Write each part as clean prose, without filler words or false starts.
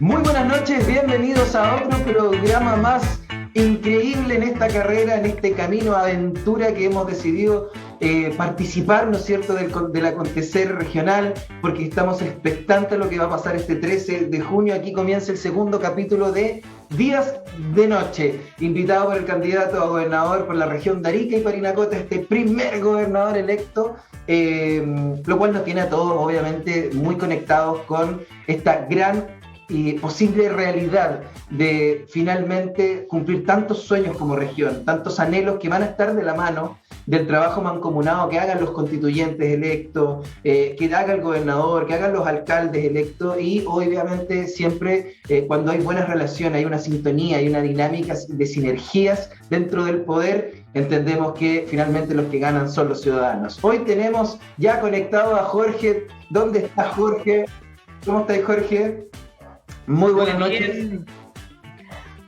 Muy buenas noches, bienvenidos a otro programa más increíble en esta carrera, en este camino aventura que hemos decidido participar, ¿no es cierto?, del acontecer regional, porque estamos expectantes de lo que va a pasar este 13 de junio. Aquí comienza el segundo capítulo de Días de Noche, invitado por el candidato a gobernador por la región de Arica y Parinacota, este primer gobernador electo, lo cual nos tiene a todos obviamente muy conectados con esta gran y posible realidad de finalmente cumplir tantos sueños como región, tantos anhelos que van a estar de la mano del trabajo mancomunado que hagan los constituyentes electos, que haga el gobernador, que hagan los alcaldes electos y obviamente siempre cuando hay buenas relaciones, hay una sintonía, hay una dinámica de sinergias dentro del poder, entendemos que finalmente los que ganan son los ciudadanos. Hoy tenemos ya conectado a Jorge. ¿Dónde está Jorge? ¿Cómo estás, Jorge? Muy buenas noches.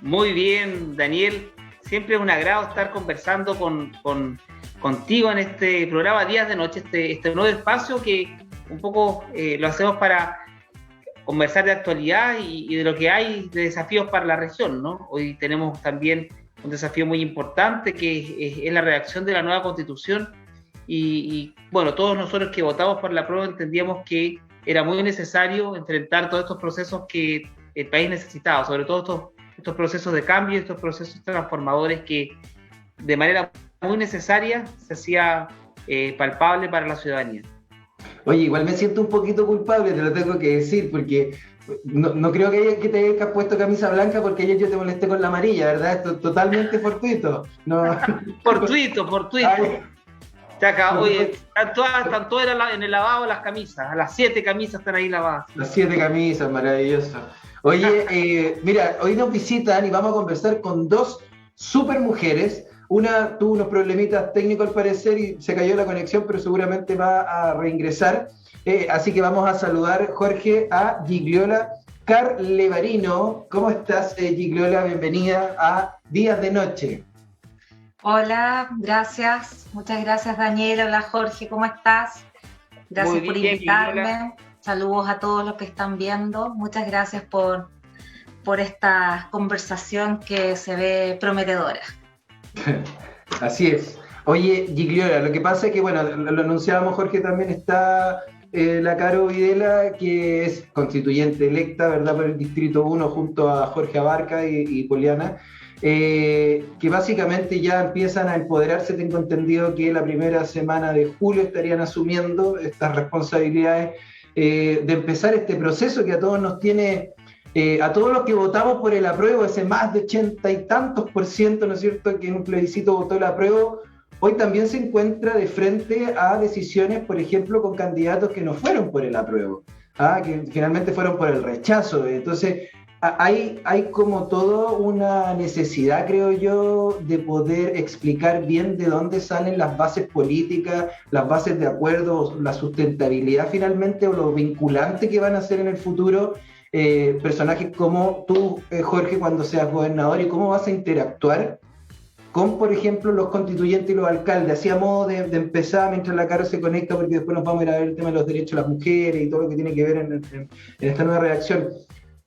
Muy bien, Daniel. Siempre es un agrado estar conversando contigo en este programa Días de Noche, este nuevo espacio que un poco lo hacemos para conversar de actualidad y de lo que hay de desafíos para la región, ¿no? Hoy tenemos también un desafío muy importante que es la redacción de la nueva Constitución y bueno, todos nosotros que votamos por la apruebo entendíamos que era muy necesario enfrentar todos estos procesos que el país necesitaba, sobre todo estos procesos de cambio, estos procesos transformadores que de manera muy necesaria se hacía palpable para la ciudadanía. Oye, igual me siento un poquito culpable, te lo tengo que decir, porque no creo que te hayas puesto camisa blanca porque ayer yo te molesté con la amarilla, ¿verdad? Esto es totalmente fortuito. No. Fortuito. Ay. Oye, están todas en el lavado las camisas, las 7 camisas están ahí lavadas. Las 7 camisas, maravilloso. Oye, mira, hoy nos visitan y vamos a conversar con dos super mujeres. Una tuvo unos problemitas técnicos al parecer y se cayó la conexión, pero seguramente va a reingresar. Así que vamos a saludar, Jorge, a Gigliola Carlevarino. ¿Cómo estás, Gigliola? Bienvenida a Días de Noche. Hola, gracias. Muchas gracias, Daniel. Hola, Jorge, ¿cómo estás? Gracias por invitarme. Gigliola. Saludos a todos los que están viendo. Muchas gracias por esta conversación que se ve prometedora. Así es. Oye, Gigliola, lo que pasa es que, bueno, lo anunciábamos, Jorge, también está la Caro Videla, que es constituyente electa, ¿verdad?, por el Distrito 1 junto a Jorge Abarca y Poliana. Que básicamente ya empiezan a empoderarse. Tengo entendido que la primera semana de julio estarían asumiendo estas responsabilidades de empezar este proceso que a todos nos tiene, a todos los que votamos por el apruebo, ese más de 80 y tantos %, ¿no es cierto?, que en un plebiscito votó el apruebo, hoy también se encuentra de frente a decisiones, por ejemplo, con candidatos que no fueron por el apruebo, que finalmente fueron por el rechazo. Entonces hay como todo una necesidad, creo yo, de poder explicar bien de dónde salen las bases políticas, las bases de acuerdo, la sustentabilidad finalmente o lo vinculante que van a ser en el futuro personajes como tú, Jorge, cuando seas gobernador, y cómo vas a interactuar con, por ejemplo, los constituyentes y los alcaldes, así a modo de empezar mientras la Caro se conecta, porque después nos vamos a ir a ver el tema de los derechos de las mujeres y todo lo que tiene que ver en esta nueva redacción.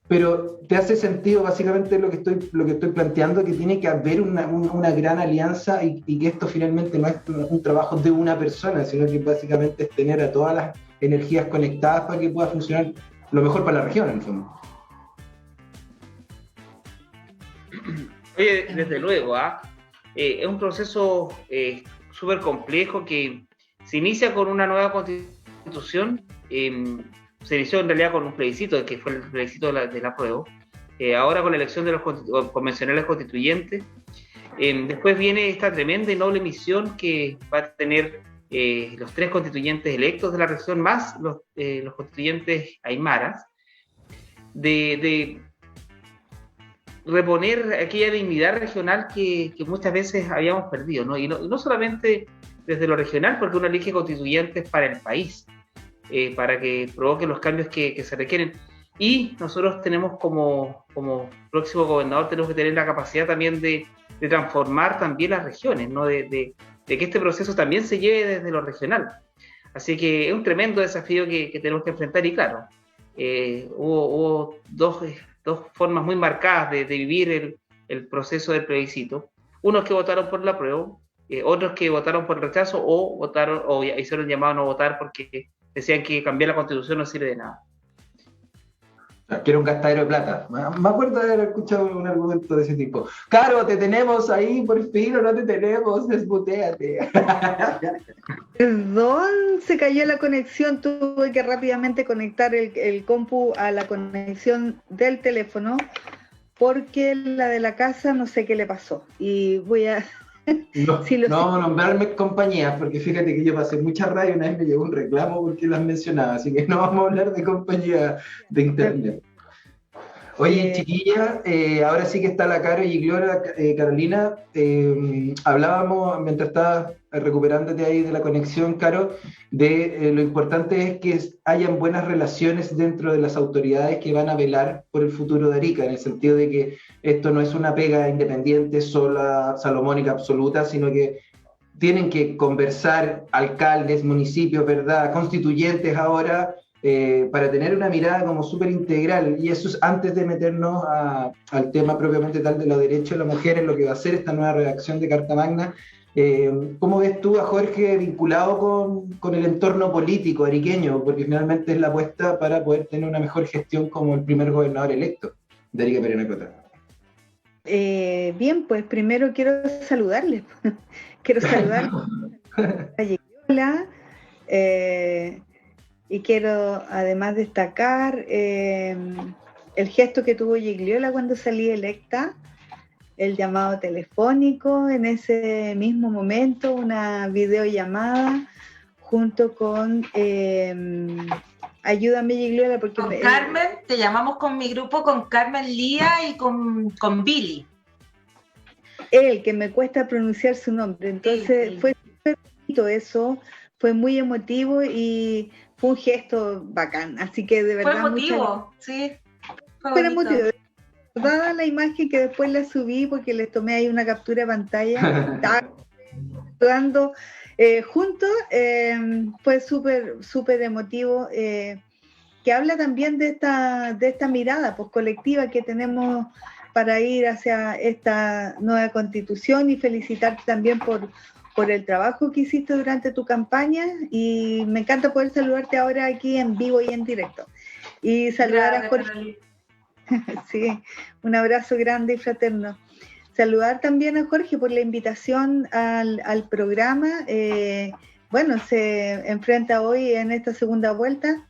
Pero ¿te hace sentido básicamente lo que estoy planteando, que tiene que haber una gran alianza y que esto finalmente no es un trabajo de una persona, sino que básicamente es tener a todas las energías conectadas para que pueda funcionar lo mejor para la región, en el fondo? Oye, desde luego, es un proceso súper complejo que se inicia con una nueva constitución. Se inició en realidad con un plebiscito, que fue el plebiscito del apruebo, ahora con la elección de los convencionales constituyentes. Después viene esta tremenda y noble misión que va a tener los 3 constituyentes electos de la región, más los constituyentes aymaras, de reponer aquella dignidad regional que muchas veces habíamos perdido, ¿no? Y no solamente desde lo regional, porque uno elige constituyentes para el país, para que provoquen los cambios que se requieren. Y nosotros tenemos como próximo gobernador, tenemos que tener la capacidad también de transformar también las regiones, ¿no? De que este proceso también se lleve desde lo regional. Así que es un tremendo desafío que tenemos que enfrentar y claro, hubo dos dos formas muy marcadas de vivir el proceso del plebiscito. Unos que votaron por la apruebo, otros que votaron por el rechazo o votaron o hicieron llamado a no votar porque decían que cambiar la Constitución no sirve de nada. Que era un gastadero de plata. Me acuerdo de haber escuchado un argumento de ese tipo. Caro, te tenemos ahí por fin o no te tenemos, desmuteate. Perdón, se cayó la conexión, tuve que rápidamente conectar el compu a la conexión del teléfono porque la de la casa no sé qué le pasó y voy a... No, sí, no nombrarme compañías, porque fíjate que yo pasé mucha radio y una vez me llegó un reclamo porque las mencionaba, así que no vamos a hablar de compañías de internet. Oye, chiquilla, ahora sí que está la Caro y Gigliola, Carolina, hablábamos mientras estabas recuperándote ahí de la conexión, Caro, de lo importante es que hayan buenas relaciones dentro de las autoridades que van a velar por el futuro de Arica, en el sentido de que esto no es una pega independiente, sola, salomónica, absoluta, sino que tienen que conversar alcaldes, municipios, ¿verdad?, constituyentes ahora, para tener una mirada como súper integral, y eso es antes de meternos al tema propiamente tal de los derechos de la mujer, en lo que va a ser esta nueva redacción de Carta Magna. ¿Cómo ves tú a Jorge vinculado con el entorno político ariqueño? Porque finalmente es la apuesta para poder tener una mejor gestión como el primer gobernador electo de Arica Parinacota. Bien, pues primero quiero saludarles. Quiero saludar a Gigliola, y quiero además destacar el gesto que tuvo Gigliola cuando salí electa, el llamado telefónico en ese mismo momento, una videollamada junto con ayúdame Gigliola porque con Carmen, te llamamos con mi grupo, con Carmen Lía y con Billy. Él, que me cuesta pronunciar su nombre, entonces sí. Fue súper bonito eso, fue muy emotivo y fue un gesto bacán, así que de verdad... Fue emotivo, sí. Fue emotivo. Dada la imagen que después la subí porque les tomé ahí una captura de pantalla, estaba jugando juntos, fue súper emotivo, que habla también de esta mirada pues, colectiva que tenemos para ir hacia esta nueva constitución y felicitarte también por el trabajo que hiciste durante tu campaña y me encanta poder saludarte ahora aquí en vivo y en directo. Y saludar a Jorge. Sí, un abrazo grande y fraterno. Saludar también a Jorge por la invitación al programa. Bueno, se enfrenta hoy en esta segunda vuelta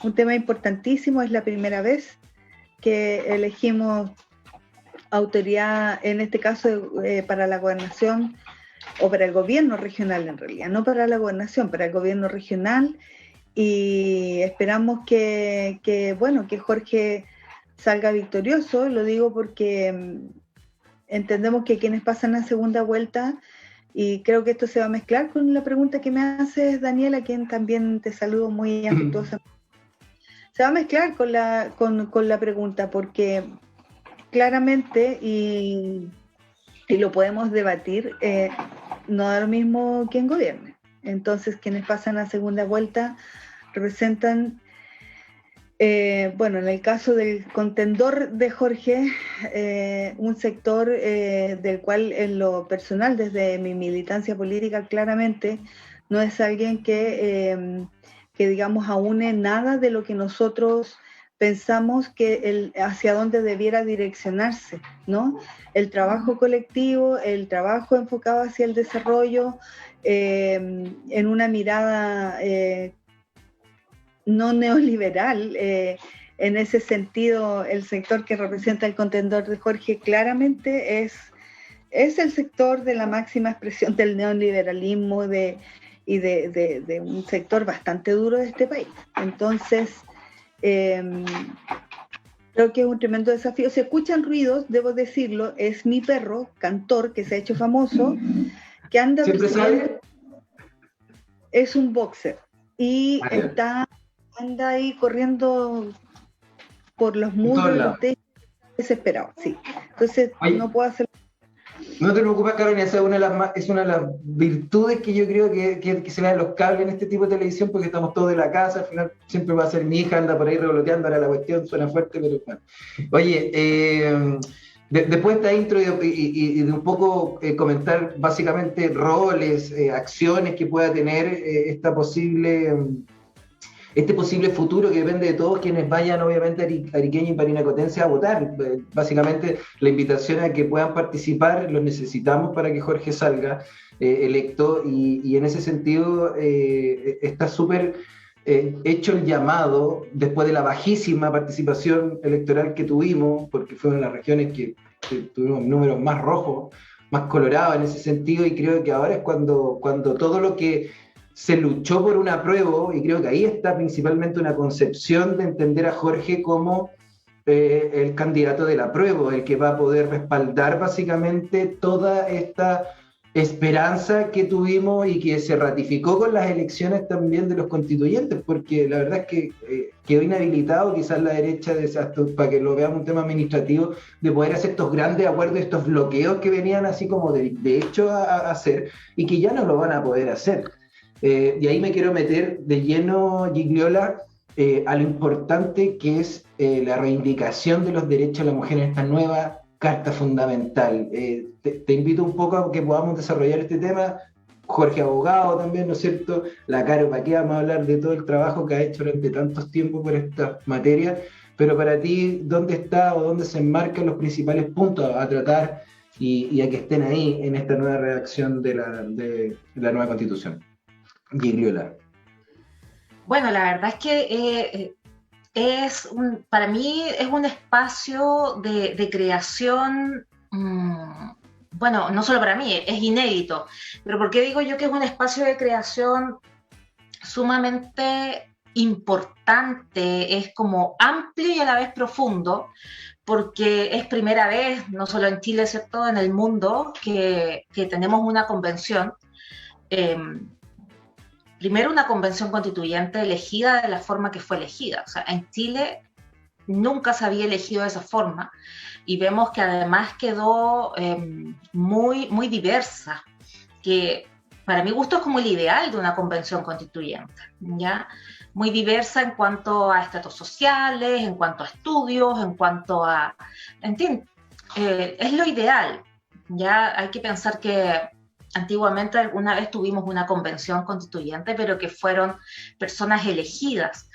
un tema importantísimo, es la primera vez que elegimos autoridad, en este caso para la gobernación, o para el gobierno regional en realidad, no para la gobernación, para el gobierno regional, y esperamos que Jorge salga victorioso. Lo digo porque entendemos que quienes pasan a segunda vuelta, y creo que esto se va a mezclar con la pregunta que me haces, Daniel, a quien también te saludo muy afectuosamente. Se va a mezclar con la pregunta, porque claramente, y lo podemos debatir, no da lo mismo quien gobierne. Entonces, quienes pasan a segunda vuelta representan, en el caso del contendor de Jorge, un sector del cual en lo personal, desde mi militancia política, claramente no es alguien que digamos aúne nada de lo que nosotros pensamos que hacia dónde debiera direccionarse, ¿no? El trabajo colectivo, el trabajo enfocado hacia el desarrollo, en una mirada no neoliberal. En ese sentido, el sector que representa el contendor de Jorge claramente es el sector de la máxima expresión del neoliberalismo y de un sector bastante duro de este país. Entonces, creo que es un tremendo desafío. Se escuchan ruidos, debo decirlo, es mi perro, Cantor, que se ha hecho famoso, que anda... ¿Siempre sale? Es un boxer y anda ahí corriendo por los muros, desesperado, sí. Entonces, no puedo hacer... No te preocupes, Carolina, esa es una de las virtudes que yo creo que se le dan los cables en este tipo de televisión, porque estamos todos de la casa, al final siempre va a ser mi hija, anda por ahí revoloteando, ahora la cuestión suena fuerte, pero bueno. Oye, después de esta intro y de un poco comentar básicamente roles, acciones que pueda tener este posible futuro que depende de todos quienes vayan, obviamente, Ariqueño y Parinacotense a votar. Básicamente, la invitación a que puedan participar, los necesitamos para que Jorge salga electo, y en ese sentido está súper hecho el llamado, después de la bajísima participación electoral que tuvimos, porque fue una de las regiones que tuvimos números más rojos, más colorados en ese sentido, y creo que ahora es cuando todo lo que se luchó por un apruebo, y creo que ahí está principalmente una concepción de entender a Jorge como el candidato del apruebo, el que va a poder respaldar básicamente toda esta esperanza que tuvimos y que se ratificó con las elecciones también de los constituyentes, porque la verdad es que quedó inhabilitado quizás la derecha, para que lo veamos un tema administrativo, de poder hacer estos grandes acuerdos, estos bloqueos que venían así como de hecho a hacer, y que ya no lo van a poder hacer. Y ahí me quiero meter de lleno, Gigliola, a lo importante que es la reivindicación de los derechos de la mujer en esta nueva Carta Fundamental. Te invito un poco a que podamos desarrollar este tema. Jorge abogado también, ¿no es cierto? La Caro, ¿para qué vamos a hablar de todo el trabajo que ha hecho durante tantos tiempos por esta materia? Pero para ti, ¿dónde está o dónde se enmarcan los principales puntos a tratar y a que estén ahí en esta nueva redacción de la nueva Constitución? Gigliola. Bueno, la verdad es que para mí es un espacio de creación, bueno, no solo para mí, es inédito, pero ¿por qué digo yo que es un espacio de creación sumamente importante? Es como amplio y a la vez profundo, porque es primera vez, no solo en Chile, ¿cierto?, en el mundo, que tenemos una convención. Primero, una convención constituyente elegida de la forma que fue elegida. O sea, en Chile nunca se había elegido de esa forma, y vemos que además quedó muy, muy diversa, que para mi gusto es como el ideal de una convención constituyente, ¿ya? Muy diversa en cuanto a estratos sociales, en cuanto a estudios, en cuanto a... En fin, es lo ideal, ¿ya? Hay que pensar que antiguamente alguna vez tuvimos una convención constituyente, pero que fueron personas elegidas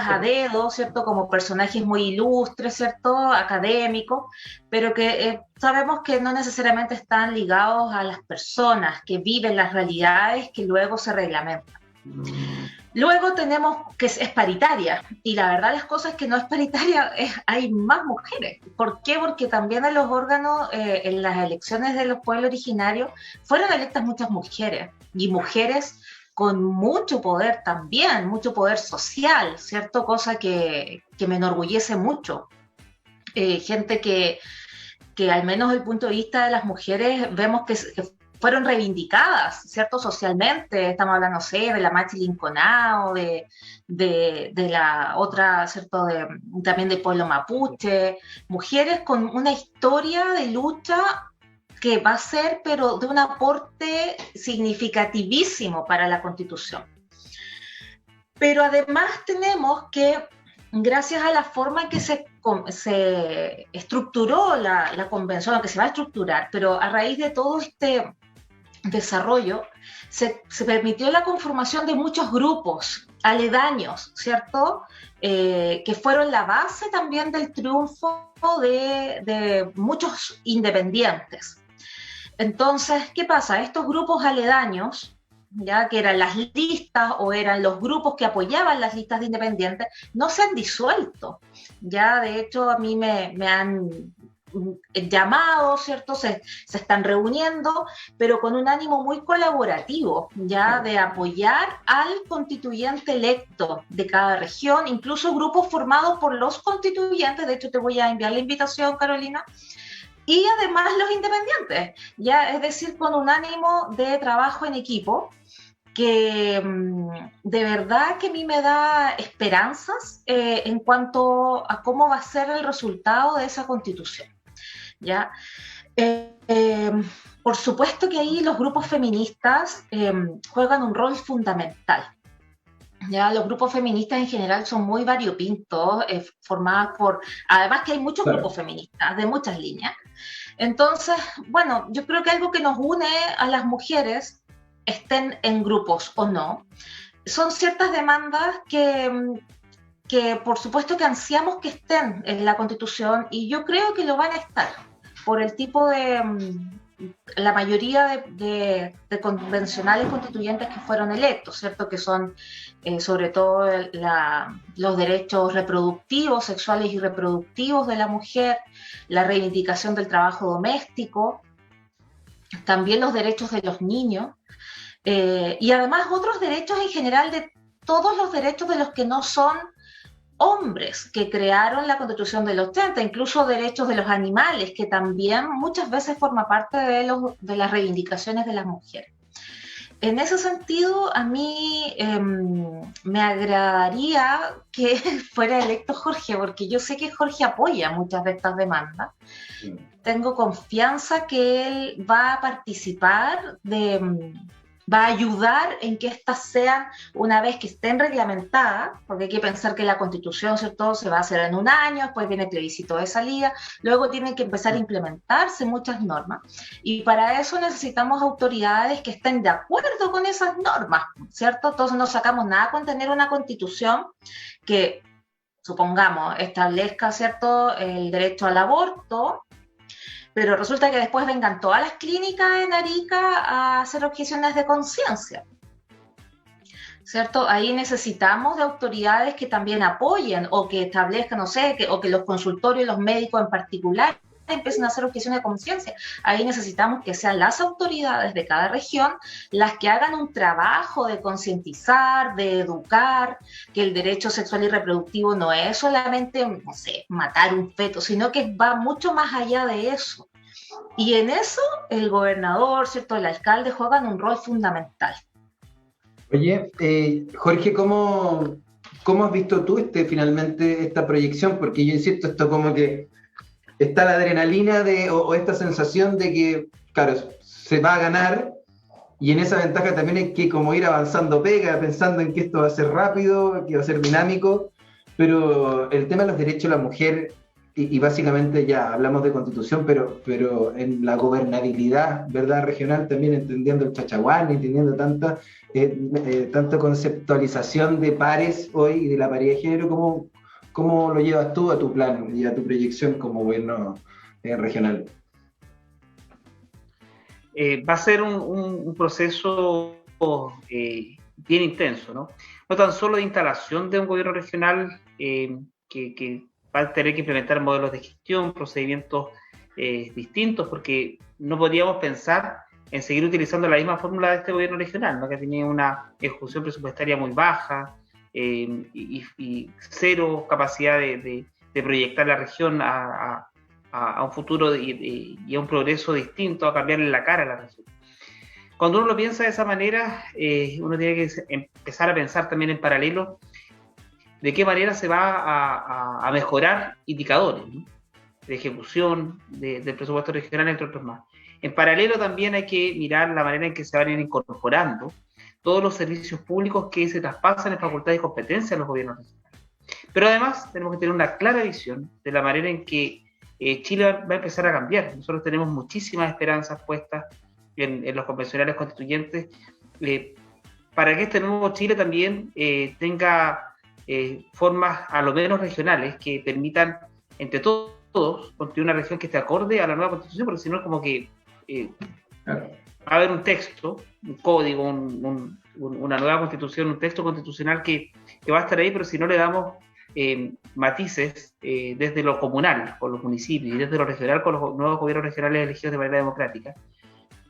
a dedo, ¿cierto? Como personajes muy ilustres, ¿cierto? Académicos, pero que sabemos que no necesariamente están ligados a las personas que viven las realidades que luego se reglamentan. Luego tenemos que es paritaria, y la verdad las cosas que no es paritaria, hay más mujeres. ¿Por qué? Porque también en los órganos, en las elecciones de los pueblos originarios, fueron electas muchas mujeres, y mujeres con mucho poder también, mucho poder social, ¿cierto? Cosa que me enorgullece mucho. Gente que al menos desde el punto de vista de las mujeres vemos que fueron reivindicadas, ¿cierto? Socialmente, estamos hablando, no sé, de la Machi Linconao, de la otra, ¿cierto? También del pueblo mapuche, mujeres con una historia de lucha que va a ser, pero de un aporte significativísimo para la Constitución. Pero además tenemos que, gracias a la forma en que se estructuró la convención, o que se va a estructurar, pero a raíz de todo este desarrollo, se permitió la conformación de muchos grupos aledaños, ¿cierto? Que fueron la base también del triunfo de muchos independientes. Entonces, ¿qué pasa? Estos grupos aledaños, ya que eran las listas o eran los grupos que apoyaban las listas de independientes, no se han disuelto. Ya, de hecho, a mí me han llamado, ¿cierto? Se están reuniendo, pero con un ánimo muy colaborativo, ya, de apoyar al constituyente electo de cada región, incluso grupos formados por los constituyentes. De hecho, te voy a enviar la invitación, Carolina, y además los independientes, ya, es decir, con un ánimo de trabajo en equipo, que de verdad que a mí me da esperanzas en cuanto a cómo va a ser el resultado de esa constitución, ¿ya? Por supuesto que ahí los grupos feministas juegan un rol fundamental. Ya, los grupos feministas en general son muy variopintos, formados por... Además que hay muchos grupos feministas de muchas líneas. Entonces, bueno, yo creo que algo que nos une a las mujeres, estén en grupos o no, son ciertas demandas que por supuesto que ansiamos que estén en la Constitución, y yo creo que lo van a estar por el tipo de... la mayoría de convencionales constituyentes que fueron electos, ¿cierto? Que son sobre todo los derechos reproductivos, sexuales y reproductivos de la mujer, la reivindicación del trabajo doméstico, también los derechos de los niños, y además otros derechos en general, de todos los derechos de los que no son hombres, que crearon la Constitución del 80, incluso derechos de los animales, que también muchas veces forma parte de las reivindicaciones de las mujeres. En ese sentido, a mí me agradaría que fuera electo Jorge, porque yo sé que Jorge apoya muchas de estas demandas. Sí. Tengo confianza que él va a participar va a ayudar en que estas sean, una vez que estén reglamentadas, porque hay que pensar que la Constitución, ¿cierto?, se va a hacer en un año, después viene el plebiscito de salida, luego tienen que empezar a implementarse muchas normas, y para eso necesitamos autoridades que estén de acuerdo con esas normas, ¿cierto? Entonces no sacamos nada con tener una Constitución que, supongamos, establezca, ¿cierto?, el derecho al aborto, pero resulta que después vengan todas las clínicas en Arica a hacer objeciones de conciencia, ¿cierto? Ahí necesitamos de autoridades que también apoyen o que establezcan, no sé, o que los consultorios y los médicos en particular empiecen a hacer objeciones de conciencia. Ahí necesitamos que sean las autoridades de cada región las que hagan un trabajo de concientizar, de educar, que el derecho sexual y reproductivo no es solamente, no sé, matar un feto, sino que va mucho más allá de eso. Y en eso el gobernador, ¿cierto?, el alcalde juegan un rol fundamental. Oye, Jorge, ¿cómo has visto tú finalmente esta proyección? Porque yo insisto, esto como que está la adrenalina o esta sensación de que, claro, se va a ganar, y en esa ventaja también hay que como ir avanzando pensando en que esto va a ser rápido, que va a ser dinámico, pero el tema de los derechos de la mujer, y básicamente ya hablamos de Constitución, pero en la gobernabilidad, ¿verdad?, regional, también entendiendo el chachaguán, entendiendo tanta conceptualización de pares hoy y de la paridad de género, ¿cómo lo llevas tú a tu plan y a tu proyección como gobierno regional? Va a ser un proceso bien intenso, ¿no? No tan solo de instalación de un gobierno regional que va a tener que implementar modelos de gestión, procedimientos distintos, porque no podríamos pensar en seguir utilizando la misma fórmula de este gobierno regional, ¿no?, que tenía una ejecución presupuestaria muy baja, y cero capacidad de proyectar la región a un futuro y a un progreso distinto, a cambiarle la cara a la región. Cuando uno lo piensa de esa manera, uno tiene que empezar a pensar también en paralelo de qué manera se va a mejorar indicadores, ¿no?, de ejecución del presupuesto regional, entre otros más. En paralelo también hay que mirar la manera en que se van a ir incorporando todos los servicios públicos que se traspasan en facultades y competencias a los gobiernos regionales. Pero además tenemos que tener una clara visión de la manera en que Chile va a empezar a cambiar. Nosotros tenemos muchísimas esperanzas puestas en los convencionales constituyentes para que este nuevo Chile también tenga formas a lo menos regionales que permitan entre todos construir una región que esté acorde a la nueva Constitución, porque si no es como que claro, va a haber un texto, un código, una nueva Constitución, un texto constitucional que va a estar ahí, pero si no le damos matices desde lo comunal con los municipios y desde lo regional con los nuevos gobiernos regionales elegidos de manera democrática,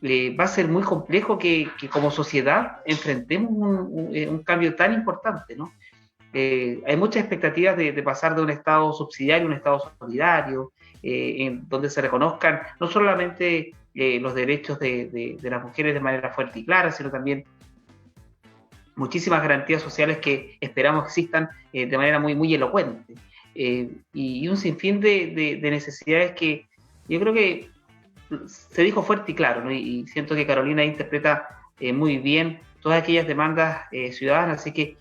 va a ser muy complejo que como sociedad enfrentemos un cambio tan importante, ¿no? Hay muchas expectativas de pasar de un Estado subsidiario a un Estado solidario, en donde se reconozcan no solamente los derechos de las mujeres de manera fuerte y clara, sino también muchísimas garantías sociales que esperamos existan de manera muy, muy elocuente. Y un sinfín de necesidades que yo creo que se dijo fuerte y claro, ¿no? Y siento que Carolina interpreta muy bien todas aquellas demandas ciudadanas, así que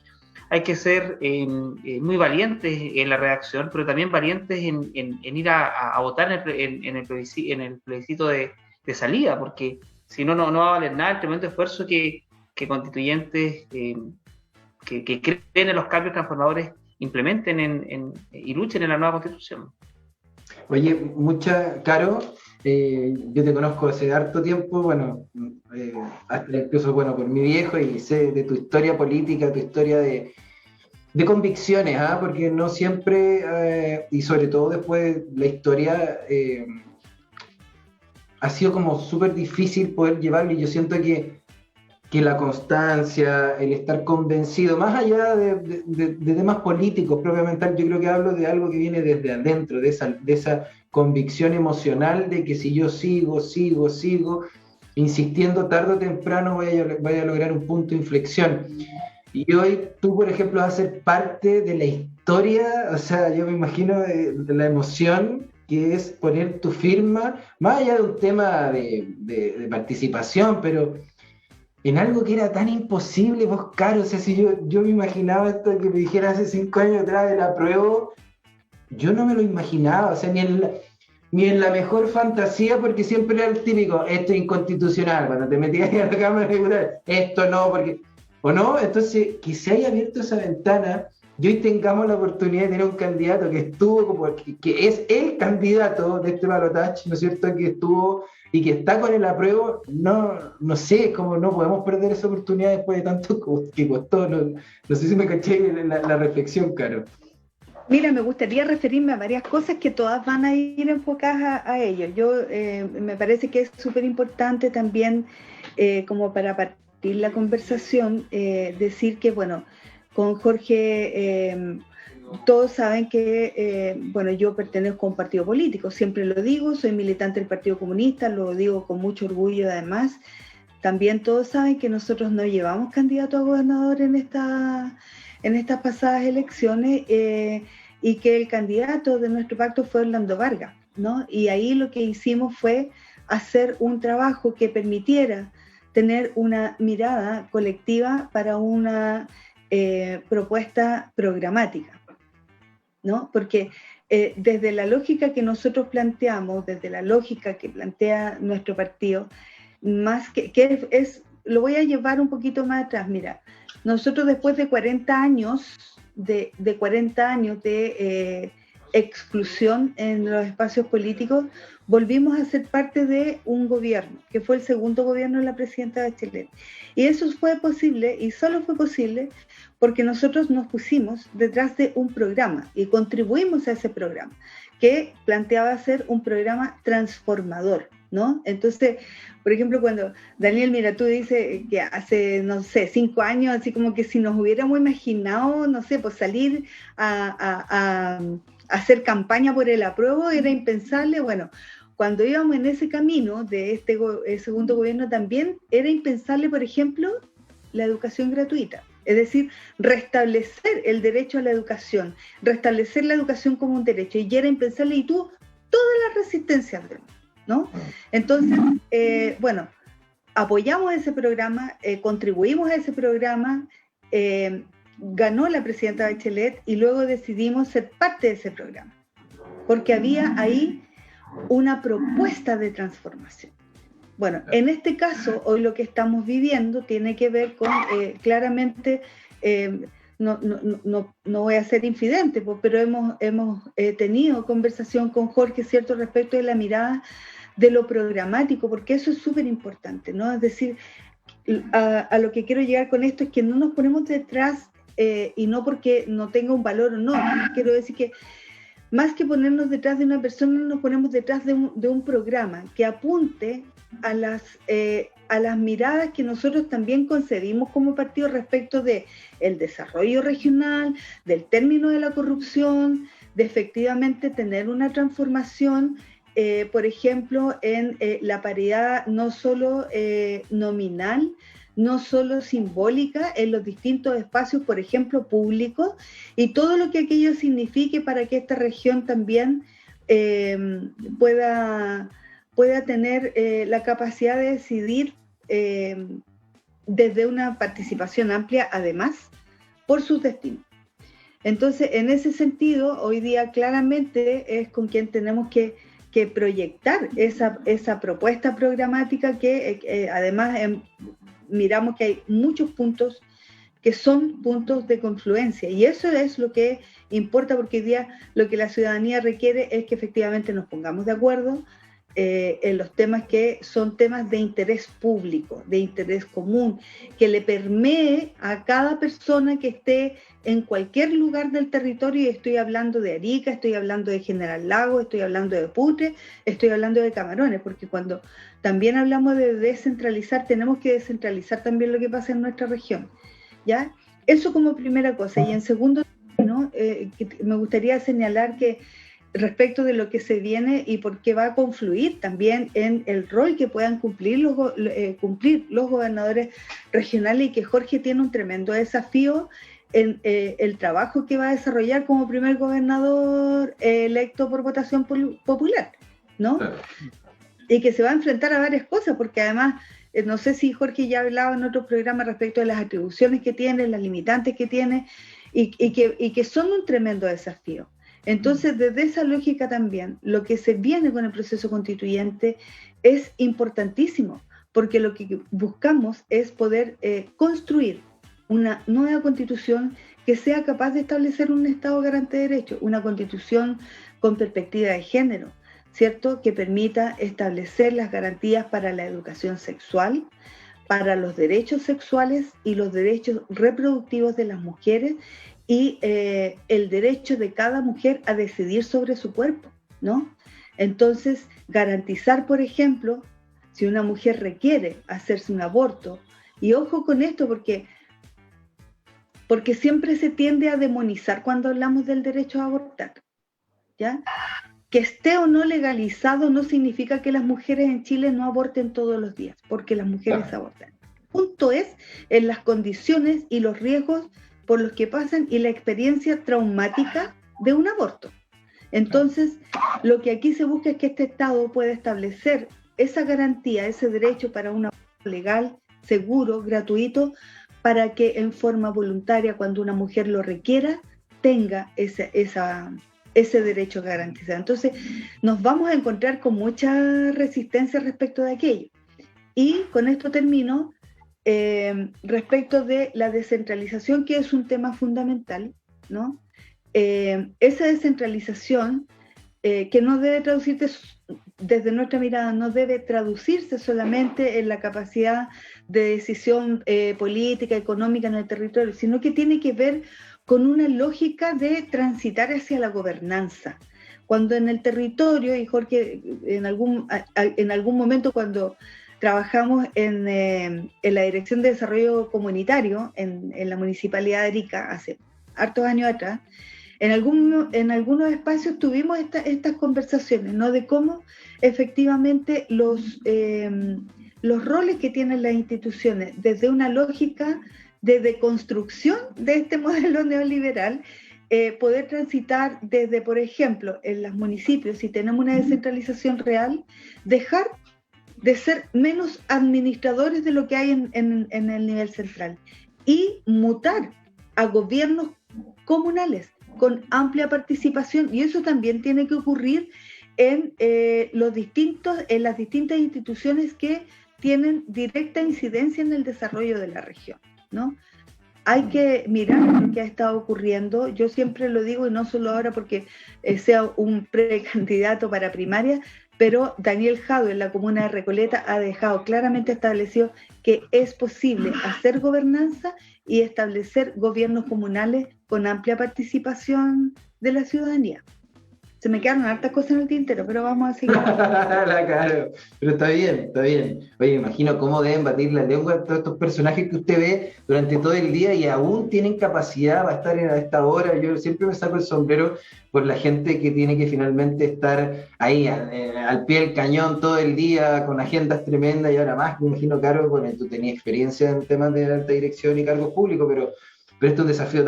hay que ser muy valientes en la redacción, pero también valientes en ir a votar en el plebiscito de salida, porque si no, no va a valer nada el tremendo esfuerzo que constituyentes que creen en los cambios transformadores implementen y luchen en la nueva Constitución. Oye, Caro, yo te conozco hace harto tiempo, bueno, hasta incluso, bueno, por mi viejo, y sé de tu historia política, tu historia de convicciones, porque no siempre, y sobre todo después la historia, ha sido como súper difícil poder llevarlo, y yo siento que la constancia, el estar convencido, más allá de temas políticos propiamente, yo creo que hablo de algo que viene desde adentro, de esa convicción emocional de que si yo sigo, insistiendo, tarde o temprano voy a lograr un punto de inflexión. Y hoy tú, por ejemplo, vas a ser parte de la historia, o sea, yo me imagino de la emoción que es poner tu firma, más allá de un tema de participación, pero en algo que era tan imposible, vos, Caro, o sea, si yo me imaginaba esto que me dijera hace 5 años atrás del apruebo, yo no me lo imaginaba, o sea, ni en la mejor fantasía, porque siempre era el típico, esto es inconstitucional, cuando te metías en la Cámara de Diputados, esto no, porque, o no, entonces, que se haya abierto esa ventana, y hoy tengamos la oportunidad de tener un candidato que estuvo, como que es el candidato de este balotaje, ¿no es cierto?, que estuvo y que está con el apruebo, no sé, como no podemos perder esa oportunidad después de tanto que costó, no sé si me caché la reflexión, Caro. Mira, me gustaría referirme a varias cosas que todas van a ir enfocadas a ello. Yo me parece que es súper importante también, como para partir la conversación, decir que, bueno, con Jorge, todos saben que, bueno, yo pertenezco a un partido político, siempre lo digo, soy militante del Partido Comunista, lo digo con mucho orgullo además. También todos saben que nosotros no llevamos candidato a gobernador en estas pasadas elecciones, y que el candidato de nuestro pacto fue Orlando Vargas, ¿no? Y ahí lo que hicimos fue hacer un trabajo que permitiera tener una mirada colectiva para una propuesta programática, ¿no? Porque desde la lógica que nosotros planteamos, desde la lógica que plantea nuestro partido, más que es, lo voy a llevar un poquito más atrás. Mira, nosotros después de 40 años de exclusión en los espacios políticos, volvimos a ser parte de un gobierno, que fue el segundo gobierno de la presidenta Bachelet. Y eso fue posible, y solo fue posible, porque nosotros nos pusimos detrás de un programa y contribuimos a ese programa, que planteaba ser un programa transformador, ¿no? Entonces, por ejemplo, cuando Daniel, mira, tú dices que hace, no sé, 5 años, así como que si nos hubiéramos imaginado, no sé, pues salir a hacer campaña por el apruebo era impensable. Bueno, cuando íbamos en ese camino de este segundo gobierno también era impensable, por ejemplo, la educación gratuita. Es decir, restablecer el derecho a la educación, restablecer la educación como un derecho, y era impensable, y tuvo todas las resistencias, ¿no? Entonces, bueno, apoyamos ese programa, contribuimos a ese programa, ganó la presidenta Bachelet y luego decidimos ser parte de ese programa, porque había ahí una propuesta de transformación. Bueno, en este caso, hoy lo que estamos viviendo tiene que ver con, claramente, no voy a ser infidente, pero hemos tenido conversación con Jorge, ¿cierto?, respecto de la mirada de lo programático, porque eso es súper importante, ¿no? Es decir, a lo que quiero llegar con esto es que no nos ponemos detrás, y no porque no tenga un valor o no, quiero decir que más que ponernos detrás de una persona, nos ponemos detrás de un programa que apunte a las miradas que nosotros también concebimos como partido respecto de el desarrollo regional, del término de la corrupción, de efectivamente tener una transformación, por ejemplo, en la paridad no solo nominal, no solo simbólica, en los distintos espacios, por ejemplo, públicos, y todo lo que aquello signifique para que esta región también pueda pueda tener la capacidad de decidir desde una participación amplia, además, por sus destinos. Entonces, en ese sentido, hoy día claramente es con quien tenemos que proyectar esa propuesta programática que además miramos que hay muchos puntos que son puntos de confluencia, y eso es lo que importa, porque hoy día lo que la ciudadanía requiere es que efectivamente nos pongamos de acuerdo en los temas que son temas de interés público, de interés común, que le permee a cada persona que esté en cualquier lugar del territorio, y estoy hablando de Arica, estoy hablando de General Lago, estoy hablando de Putre, estoy hablando de Camarones, porque cuando también hablamos de descentralizar, tenemos que descentralizar también lo que pasa en nuestra región, ¿ya? Eso como primera cosa. Y en segundo término, me gustaría señalar que respecto de lo que se viene y por qué va a confluir también en el rol que puedan cumplir los gobernadores regionales, y que Jorge tiene un tremendo desafío en el trabajo que va a desarrollar como primer gobernador electo por votación popular, ¿no? Claro. Y que se va a enfrentar a varias cosas, porque además, no sé si Jorge ya hablaba en otros programas respecto de las atribuciones que tiene, las limitantes que tiene, y que son un tremendo desafío. Entonces, desde esa lógica también, lo que se viene con el proceso constituyente es importantísimo, porque lo que buscamos es poder construir una nueva constitución que sea capaz de establecer un Estado garante de derechos, una constitución con perspectiva de género, ¿cierto? Que permita establecer las garantías para la educación sexual, para los derechos sexuales y los derechos reproductivos de las mujeres, y el derecho de cada mujer a decidir sobre su cuerpo, ¿no? Entonces, garantizar, por ejemplo, si una mujer requiere hacerse un aborto, y ojo con esto, porque siempre se tiende a demonizar cuando hablamos del derecho a abortar, ¿ya? Que esté o no legalizado no significa que las mujeres en Chile no aborten todos los días, porque las mujeres abortan. El punto es en las condiciones y los riesgos por los que pasan y la experiencia traumática de un aborto. Entonces, lo que aquí se busca es que este Estado pueda establecer esa garantía, ese derecho para un aborto legal, seguro, gratuito, para que en forma voluntaria, cuando una mujer lo requiera, tenga ese derecho garantizado. Entonces, nos vamos a encontrar con mucha resistencia respecto de aquello. Y con esto termino. Respecto de la descentralización, que es un tema fundamental, ¿no? Esa descentralización que no debe traducirse, desde nuestra mirada, no debe traducirse solamente en la capacidad de decisión política, económica en el territorio, sino que tiene que ver con una lógica de transitar hacia la gobernanza. Cuando en el territorio, y Jorge, en algún momento cuando trabajamos en la Dirección de Desarrollo Comunitario en la Municipalidad de Arica hace hartos años atrás, en algunos espacios tuvimos estas conversaciones, ¿no? De cómo efectivamente los roles que tienen las instituciones desde una lógica de deconstrucción de este modelo neoliberal, poder transitar desde, por ejemplo, en los municipios, si tenemos una descentralización real, dejar de ser menos administradores de lo que hay en el nivel central y mutar a gobiernos comunales con amplia participación, y eso también tiene que ocurrir en las distintas instituciones que tienen directa incidencia en el desarrollo de la región, ¿no? Hay que mirar lo que ha estado ocurriendo. Yo siempre lo digo, y no solo ahora porque sea un precandidato para primaria, pero Daniel Jadue en la comuna de Recoleta ha dejado claramente establecido que es posible hacer gobernanza y establecer gobiernos comunales con amplia participación de la ciudadanía. Se me quedaron hartas cosas en el tintero, pero vamos a seguir. Claro, pero está bien, está bien. Oye, imagino cómo deben batir la lengua todos estos personajes que usted ve durante todo el día y aún tienen capacidad para estar a esta hora. Yo siempre me saco el sombrero por la gente que tiene que finalmente estar ahí al pie del cañón todo el día con agendas tremendas, y ahora más, me imagino, Caro, bueno, tú tenías experiencia en temas de alta dirección y cargos públicos, pero pero este es un desafío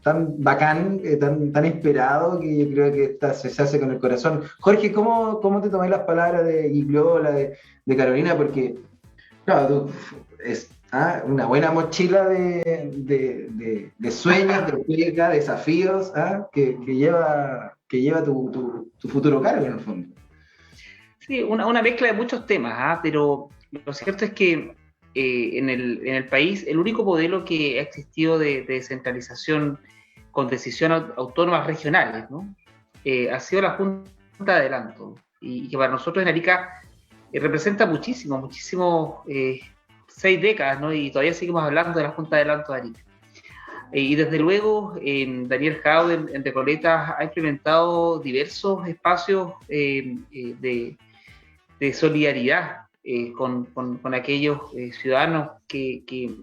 tan bacán, tan esperado, que yo creo que se hace con el corazón. Jorge, ¿cómo te tomás las palabras de Gigliola, de Carolina? Porque, claro, es una buena mochila de sueños, de pega, desafíos, que lleva tu futuro cargo, en el fondo. Sí, una mezcla de muchos temas, pero lo cierto es que en el país el único modelo que ha existido de descentralización con decisiones autónomas regionales, ¿no? Ha sido la Junta de Adelanto, y que para nosotros en Arica representa muchísimo, 6 décadas, ¿no? Y todavía seguimos hablando de la Junta de Adelanto de Arica. Y desde luego, Daniel Jaude en Recoleta ha implementado diversos espacios de solidaridad con aquellos ciudadanos que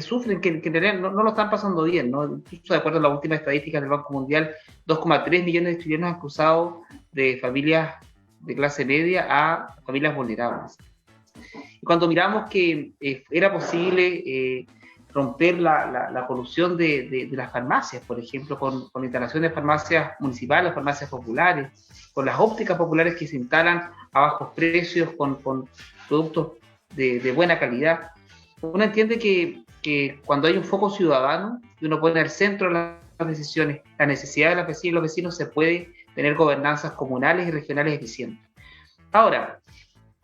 sufren, que en realidad no lo están pasando bien, ¿no? Incluso de acuerdo a las últimas estadísticas del Banco Mundial, 2,3 millones de chilenos han cruzado de familias de clase media a familias vulnerables. Y cuando miramos que era posible romper la colusión de las farmacias, por ejemplo, con instalación de farmacias municipales, farmacias populares, con las ópticas populares que se instalan a bajos precios, con productos de buena calidad, uno entiende que cuando hay un foco ciudadano y uno pone al centro las decisiones, la necesidad de las vecinas y los vecinos, se puede tener gobernanzas comunales y regionales eficientes. Ahora,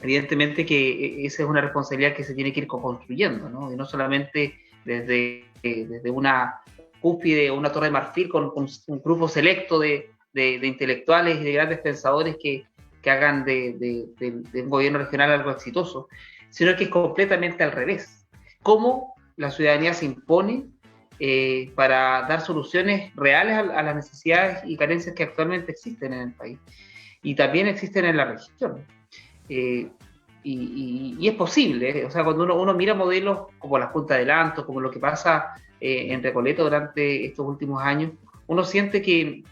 evidentemente que esa es una responsabilidad que se tiene que ir construyendo, ¿no? Y no solamente desde una cúspide o una torre de marfil con un grupo selecto de intelectuales y de grandes pensadores que hagan de un gobierno regional algo exitoso, sino que es completamente al revés. Cómo la ciudadanía se impone para dar soluciones reales a las necesidades y carencias que actualmente existen en el país y también existen en la región. Y es posible, o sea, cuando uno mira modelos como la Junta de Adelanto, como lo que pasa en Recoleta durante estos últimos años, uno siente que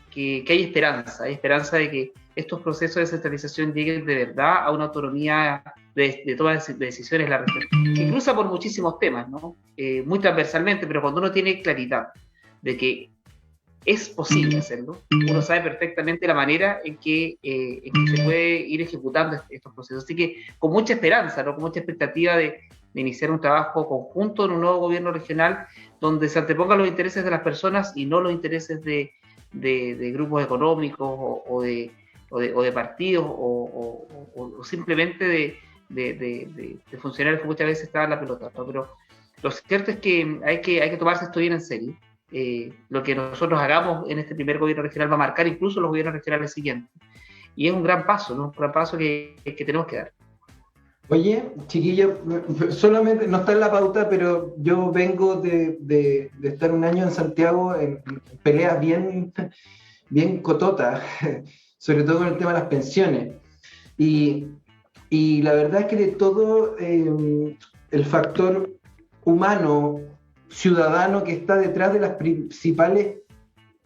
hay esperanza de que estos procesos de descentralización lleguen de verdad a una autonomía de toma de decisiones en la región, que cruza por muchísimos temas, ¿no? Muy transversalmente, pero cuando uno tiene claridad de que es posible hacerlo, uno sabe perfectamente la manera en que se puede ir ejecutando estos procesos. Así que con mucha esperanza, ¿no? Con mucha expectativa de iniciar un trabajo conjunto en un nuevo gobierno regional donde se antepongan los intereses de las personas y no los intereses de grupos económicos o de partidos o simplemente de funcionarios que muchas veces estaban en la pelota, ¿no? Pero lo cierto es que hay que tomarse esto bien en serio. Lo que nosotros hagamos en este primer gobierno regional va a marcar incluso los gobiernos regionales siguientes. Y es un gran paso, ¿no? Un gran paso que tenemos que dar. Oye, chiquillo, solamente no está en la pauta, pero yo vengo de estar un año en Santiago en peleas bien cototas, sobre todo con el tema de las pensiones. Y la verdad es que de todo el factor humano, ciudadano que está detrás de las principales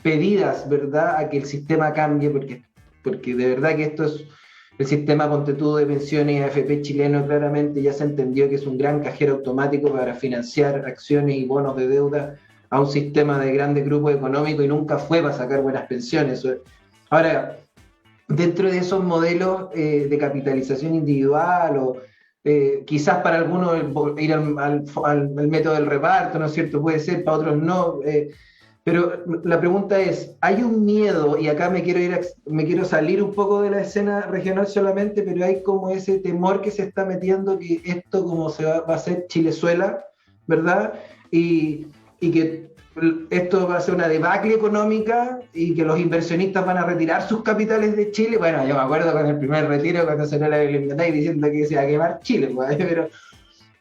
pedidas, ¿verdad?, a que el sistema cambie, porque de verdad que esto es el sistema contetudo de pensiones y AFP chileno. Claramente ya se entendió que es un gran cajero automático para financiar acciones y bonos de deuda a un sistema de grandes grupos económicos y nunca fue para sacar buenas pensiones. Ahora, dentro de esos modelos de capitalización individual o quizás para algunos ir al método del reparto, ¿no es cierto? Puede ser, para otros no. Pero la pregunta es, ¿hay un miedo? Y acá me quiero salir un poco de la escena regional solamente, pero hay como ese temor que se está metiendo que esto como va a ser Chilezuela, ¿verdad? Y que esto va a ser una debacle económica y que los inversionistas van a retirar sus capitales de Chile. Bueno, yo me acuerdo con el primer retiro cuando salió la Biblioteca diciendo que se iba a quemar Chile, pues, pero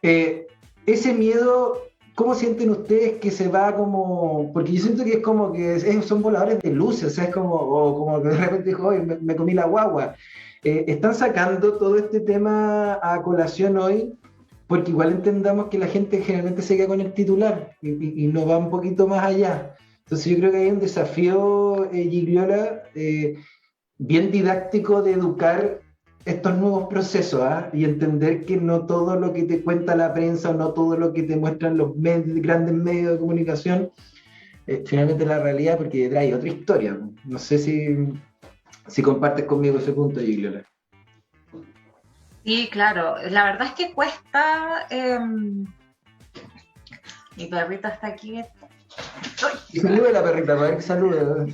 ese miedo, ¿cómo sienten ustedes que se va como...? Porque yo siento que es como que son voladores de luces, o sea, es como que de repente dijo, hoy me comí la guagua. ¿Están sacando todo este tema a colación hoy? Porque igual entendamos que la gente generalmente se queda con el titular y no va un poquito más allá. Entonces yo creo que hay un desafío, Gigliola, bien didáctico de educar estos nuevos procesos, y entender que no todo lo que te cuenta la prensa o no todo lo que te muestran los grandes medios de comunicación finalmente la realidad, porque trae otra historia. No sé si compartes conmigo ese punto, Gigliola. Sí, claro. La verdad es que cuesta. Mi perrita está aquí. Y saluda a la perrita, para ver que saluda.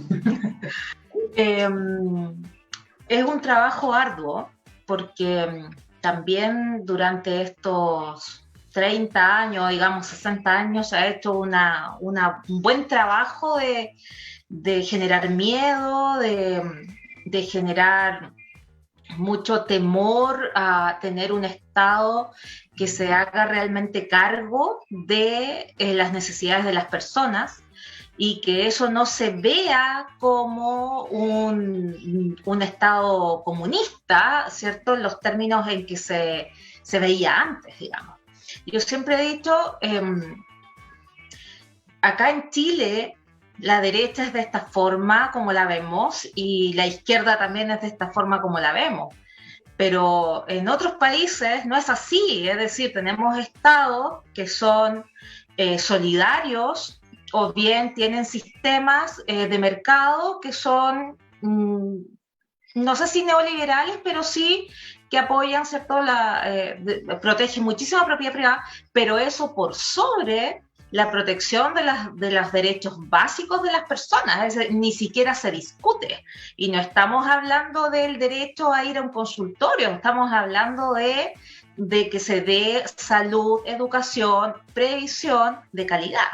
Es un trabajo arduo, porque también durante estos 30 años, digamos 60 años, se ha hecho un buen trabajo de generar miedo, de generar mucho temor a tener un Estado que se haga realmente cargo de las necesidades de las personas y que eso no se vea como un Estado comunista, ¿cierto? En los términos en que se veía antes, digamos. Yo siempre he dicho, acá en Chile, la derecha es de esta forma como la vemos y la izquierda también es de esta forma como la vemos. Pero en otros países no es así, es decir, tenemos estados que son solidarios o bien tienen sistemas de mercado que son, no sé si neoliberales, pero sí que apoyan, ¿cierto? Protegen muchísima propiedad privada, pero eso por sobre la protección de los derechos básicos de las personas, es decir, ni siquiera se discute. Y no estamos hablando del derecho a ir a un consultorio, estamos hablando de que se dé salud, educación, previsión de calidad.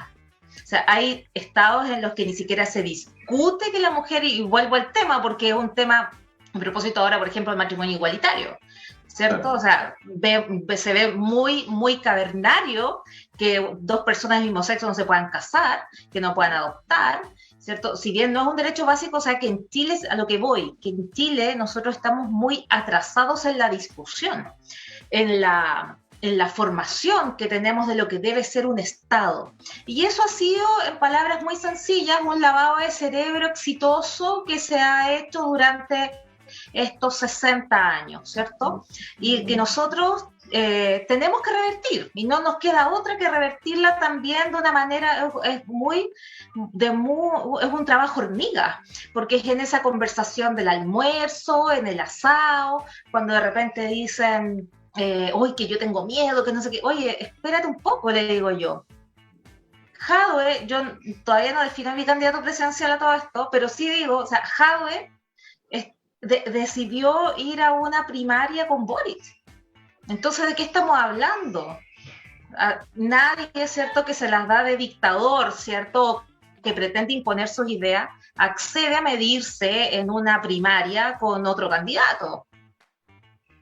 O sea, hay estados en los que ni siquiera se discute que la mujer, y vuelvo al tema, porque es un tema, a propósito ahora, por ejemplo, el matrimonio igualitario, ¿cierto? Claro. O sea, se ve muy, muy cavernario que dos personas del mismo sexo no se puedan casar, que no puedan adoptar, ¿cierto? Si bien no es un derecho básico, o sea, que en Chile, a lo que voy, que en Chile nosotros estamos muy atrasados en la discusión, en la formación que tenemos de lo que debe ser un Estado. Y eso ha sido, en palabras muy sencillas, un lavado de cerebro exitoso que se ha hecho durante estos 60 años, ¿cierto? Y que nosotros tenemos que revertir, y no nos queda otra que revertirla también de una manera, es un trabajo hormiga, porque es en esa conversación del almuerzo, en el asado, cuando de repente dicen, oye, que yo tengo miedo, que no sé qué, oye, espérate un poco, le digo yo. Jadwe, yo todavía no defino mi candidato presidencial a todo esto, pero sí digo, o sea, Jadwe decidió ir a una primaria con Boric. Entonces, ¿de qué estamos hablando? Nadie, es cierto, que se las da de dictador, ¿cierto?, que pretende imponer sus ideas, accede a medirse en una primaria con otro candidato.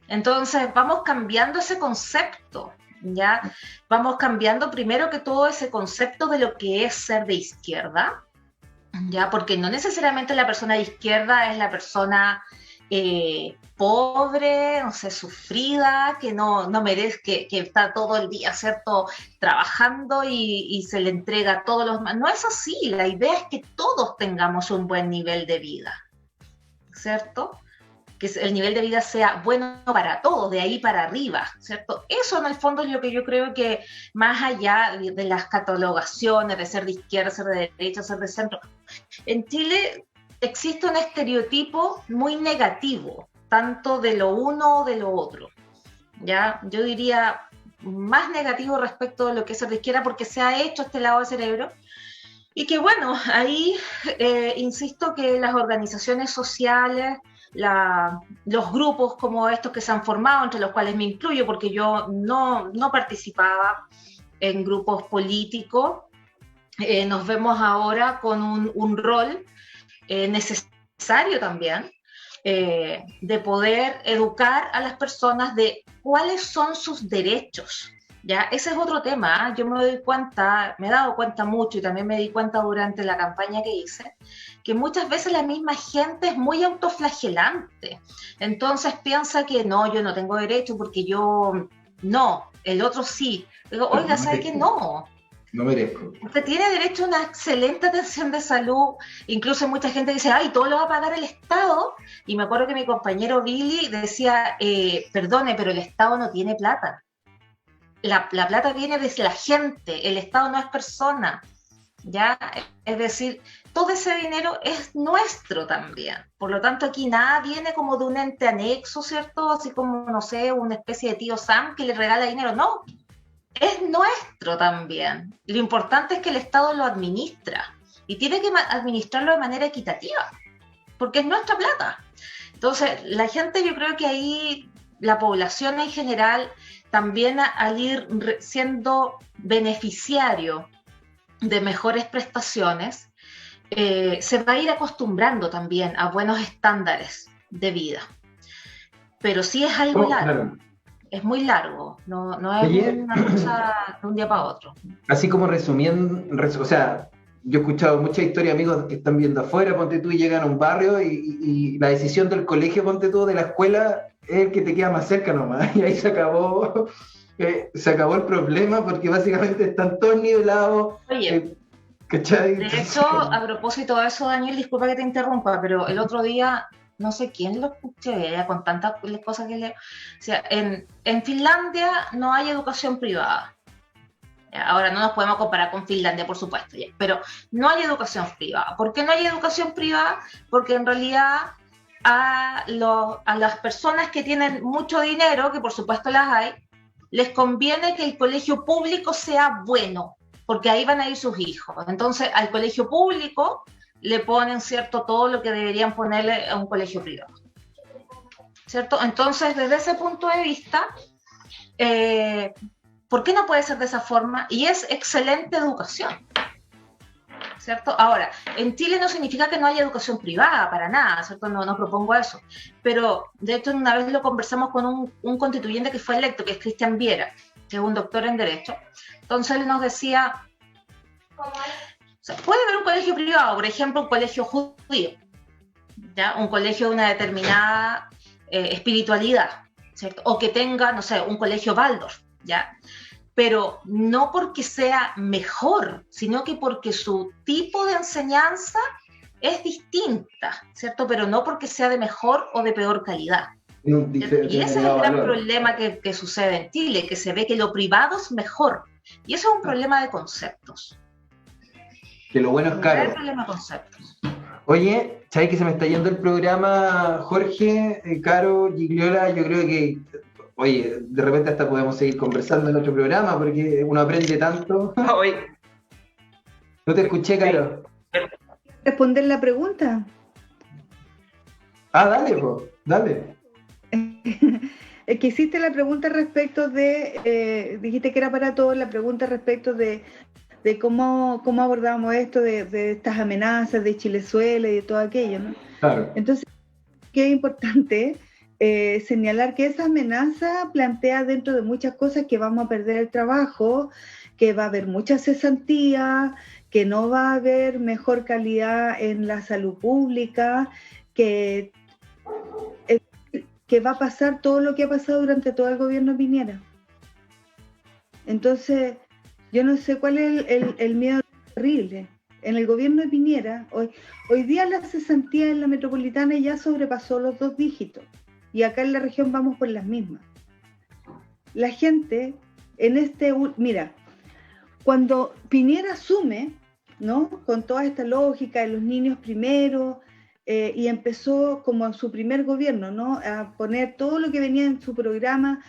Entonces, vamos cambiando ese concepto, ¿ya? Vamos cambiando primero que todo ese concepto de lo que es ser de izquierda, ¿ya? Porque no necesariamente la persona de izquierda es la persona pobre, no sé, sufrida, que no merece, que está todo el día, ¿cierto?, trabajando y se le entrega todos los... No es así, la idea es que todos tengamos un buen nivel de vida, ¿cierto? Que el nivel de vida sea bueno para todos, de ahí para arriba, ¿cierto? Eso en el fondo es lo que yo creo que, más allá de las catalogaciones de ser de izquierda, ser de derecha, ser de centro, en Chile existe un estereotipo muy negativo, tanto de lo uno o de lo otro, ¿ya? Yo diría más negativo respecto de lo que es ser de izquierda, porque se ha hecho este lado del cerebro, y que bueno, ahí insisto que las organizaciones sociales, los grupos como estos que se han formado, entre los cuales me incluyo, porque yo no participaba en grupos políticos, nos vemos ahora con un rol necesario también, de poder educar a las personas de cuáles son sus derechos, ¿ya? Ese es otro tema, yo me he dado cuenta mucho, y también me di cuenta durante la campaña que hice, que muchas veces la misma gente es muy autoflagelante, entonces piensa que no, yo no tengo derecho porque yo no, el otro sí. Digo, oiga, ¿sabe qué? No merezco. Usted tiene derecho a una excelente atención de salud. Incluso mucha gente dice, ay, todo lo va a pagar el Estado. Y me acuerdo que mi compañero Billy decía, perdone, pero el Estado no tiene plata. La plata viene desde la gente, el Estado no es persona. ¿ya? Es decir, todo ese dinero es nuestro también. Por lo tanto, aquí nada viene como de un ente anexo, ¿cierto? Así como, no sé, una especie de tío Sam que le regala dinero. No, es nuestro también. Lo importante es que el Estado lo administra y tiene que administrarlo de manera equitativa, porque es nuestra plata. Entonces, la gente, yo creo que ahí, la población en general, también al ir siendo beneficiario de mejores prestaciones, se va a ir acostumbrando también a buenos estándares de vida. Pero sí es algo largo, claro. Es muy largo, no es una cosa de un día para otro. Así como resumiendo, o sea, yo he escuchado muchas historias de amigos que están viendo afuera, ponte tú, y llegan a un barrio y la decisión del colegio, ponte tú, de la escuela, es el que te queda más cerca nomás, y ahí se acabó el problema, porque básicamente están todos nivelados. Oye, ¿cachai? De hecho, a propósito de eso, Daniel, disculpa que te interrumpa, pero el otro día, no sé quién lo escuché, ya con tantas cosas que leo, o sea, en Finlandia no hay educación privada. Ahora no nos podemos comparar con Finlandia, por supuesto, ya, pero no hay educación privada. ¿Por qué no hay educación privada? Porque en realidad a las personas que tienen mucho dinero, que por supuesto las hay, les conviene que el colegio público sea bueno, porque ahí van a ir sus hijos. Entonces, al colegio público le ponen, ¿cierto?, todo lo que deberían ponerle a un colegio privado, ¿cierto? Entonces, desde ese punto de vista, ¿por qué no puede ser de esa forma? Y es excelente educación, ¿cierto? Ahora, en Chile no significa que no haya educación privada, para nada, ¿cierto? No propongo eso. Pero, de hecho, una vez lo conversamos con un constituyente que fue electo, que es Cristian Viera, que es un doctor en Derecho. Entonces, él nos decía, o sea, puede haber un colegio privado, por ejemplo, un colegio judío, ¿ya? Un colegio de una determinada espiritualidad, ¿cierto? O que tenga, no sé, un colegio Waldorf, ¿ya? Pero no porque sea mejor, sino que porque su tipo de enseñanza es distinta, ¿cierto? Pero no porque sea de mejor o de peor calidad. Y ese es el gran problema que sucede en Chile, que se ve que lo privado es mejor. Y eso es un problema de conceptos. Que lo bueno es caro. Un problema de conceptos. Oye, ¿sabes que se me está yendo el programa, Jorge, Caro, Gigliola? Yo creo que, oye, de repente hasta podemos seguir conversando en otro programa porque uno aprende tanto. No te escuché, Caro. ¿Responder la pregunta? Dale, po, dale. Es que hiciste la pregunta respecto de, dijiste que era para todos, la pregunta respecto de cómo abordamos esto, de estas amenazas de Chilezuela y de todo aquello, ¿no? Claro. Entonces, qué importante señalar que esa amenaza plantea dentro de muchas cosas que vamos a perder el trabajo, que va a haber mucha cesantía, que no va a haber mejor calidad en la salud pública, que va a pasar todo lo que ha pasado durante todo el gobierno de Piñera. Entonces, yo no sé cuál es el miedo terrible. En el gobierno de Piñera, hoy día la cesantía en la metropolitana ya sobrepasó los 2 dígitos. Y acá en la región vamos por las mismas. La gente, mira, cuando Piñera asume, ¿no?, con toda esta lógica de los niños primero, y empezó como en su primer gobierno, ¿no?, a poner todo lo que venía en su programa,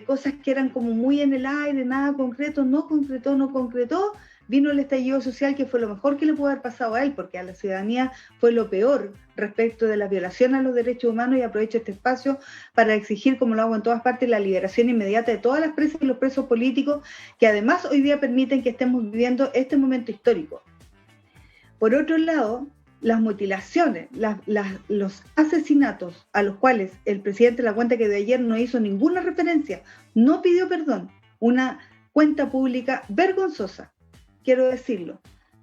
cosas que eran como muy en el aire, nada concreto, no concretó, vino el estallido social, que fue lo mejor que le pudo haber pasado a él, porque a la ciudadanía fue lo peor respecto de la violación a los derechos humanos, y aprovecho este espacio para exigir, como lo hago en todas partes, la liberación inmediata de todas las presas y los presos políticos, que además hoy día permiten que estemos viviendo este momento histórico. Por otro lado, las mutilaciones, los asesinatos a los cuales el presidente La Cuenta, que de ayer no hizo ninguna referencia, no pidió perdón, una cuenta pública vergonzosa, quiero decirlo.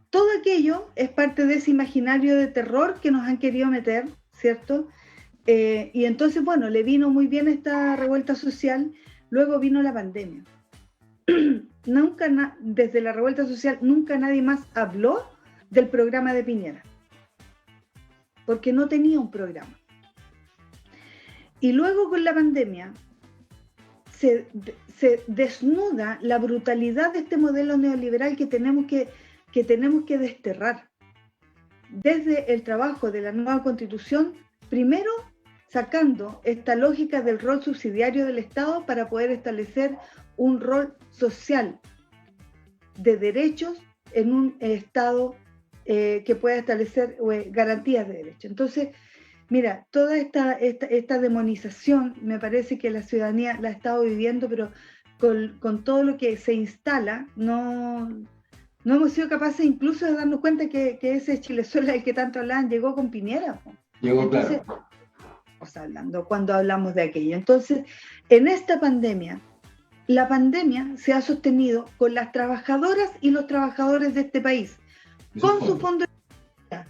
Todo aquello es parte de ese imaginario de terror que nos han querido meter, ¿cierto? Y entonces, bueno, le vino muy bien esta revuelta social, luego vino la pandemia. Desde la revuelta social nunca nadie más habló del programa de Piñera, porque no tenía un programa. Y luego con la pandemia se desnuda la brutalidad de este modelo neoliberal que tenemos que que tenemos que desterrar desde el trabajo de la nueva Constitución, primero sacando esta lógica del rol subsidiario del Estado para poder establecer un rol social de derechos en un Estado que pueda establecer garantías de derechos. Entonces, mira, toda esta demonización me parece que la ciudadanía la ha estado viviendo, pero con todo lo que se instala, no hemos sido capaces incluso de darnos cuenta que ese Chilezuela del que tanto hablaban llegó con Piñera. Llegó, entonces, claro. Estamos hablando cuando hablamos de aquello. Entonces, en esta pandemia, la pandemia se ha sostenido con las trabajadoras y los trabajadores de este país, con su fondo de seguridad,